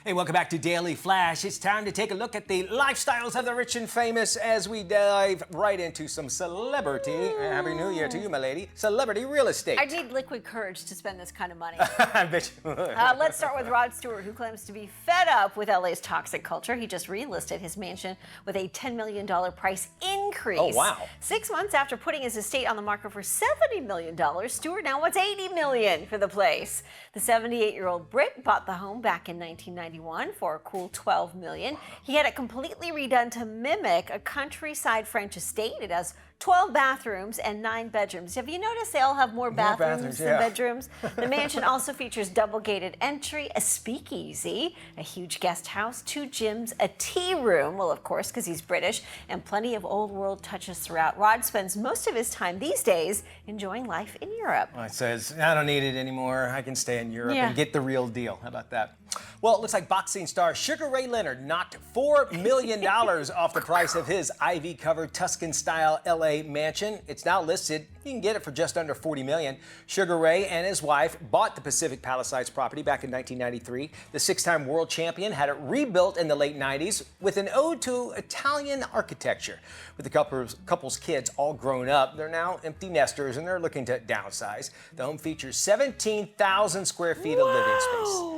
Hey, welcome back to Daily Flash. It's time to take a look at the lifestyles of the rich and famous as we dive right into some celebrity. Happy New Year to you, my lady. Celebrity real estate. I need liquid courage to spend this kind of money. I bet you would. Let's start with Rod Stewart, who claims to be fed up with LA's toxic culture. He just relisted his mansion with a $10 million price increase. Oh, wow. 6 months after putting his estate on the market for $70 million, Stewart now wants $80 million for the place. The 78-year-old Brit bought the home back in 1991 for a cool $12 million. He had it completely redone to mimic a countryside French estate. It has 12 bathrooms and 9 bedrooms. Have you noticed they all have more bathrooms than bedrooms? The mansion also features double gated entry, a speakeasy, a huge guest house, 2 gyms, a tea room, well, of course, because he's British, and plenty of old world touches throughout. Rod spends most of his time these days enjoying life in Europe. Well, it says, I don't need it anymore. I can stay in Europe and get the real deal. How about that? Well, it looks like boxing star Sugar Ray Leonard knocked $4 million off the price of his ivy-covered Tuscan-style LA mansion. It's now listed. You can get it for just under $40 million. Sugar Ray and his wife bought the Pacific Palisades property back in 1993. The 6-time world champion had it rebuilt in the late 90s with an ode to Italian architecture. With the couple's kids all grown up, they're now empty nesters and they're looking to downsize. The home features 17,000 square feet of living space.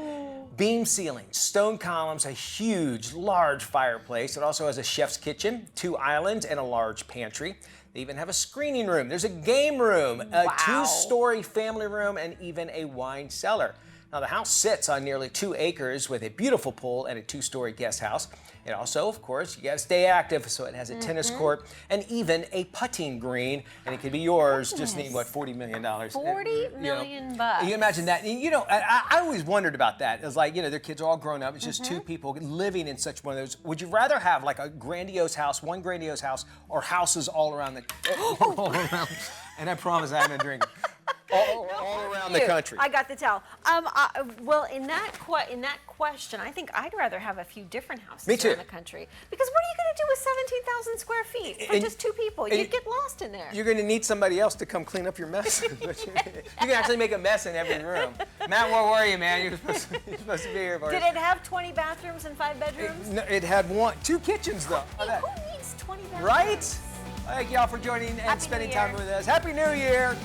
Beam ceilings, stone columns, a huge, large fireplace. It also has a chef's kitchen, 2 islands, and a large pantry. They even have a screening room. There's a game room, a 2-story family room, and even a wine cellar. Now, the house sits on nearly 2 acres with a beautiful pool and a 2-story guest house. It also, of course, you got to stay active, so it has a tennis court and even a putting green, and it could be yours. Just need, what, $40 million? $40 million bucks. You can imagine that. You know, I always wondered about that. It's like, you know, their kids are all grown up. It's just 2 people living in such one of those. Would you rather have like a grandiose house, one grandiose house, or houses all around the, all around? And I promise I haven't been drinking. All around the country. I got the towel. Well, in that question, I think I'd rather have a few different houses around the country. Because what are you going to do with 17,000 square feet for just 2 people? You'd get lost in there. You're going to need somebody else to come clean up your mess. You can actually make a mess in every room. Matt, where were you, man? You're supposed to be here. Did it have 20 bathrooms and 5 bedrooms? It had 2 kitchens, though. Who needs 20 bathrooms? Right? Thank y'all for joining and spending time with us. Happy New Year.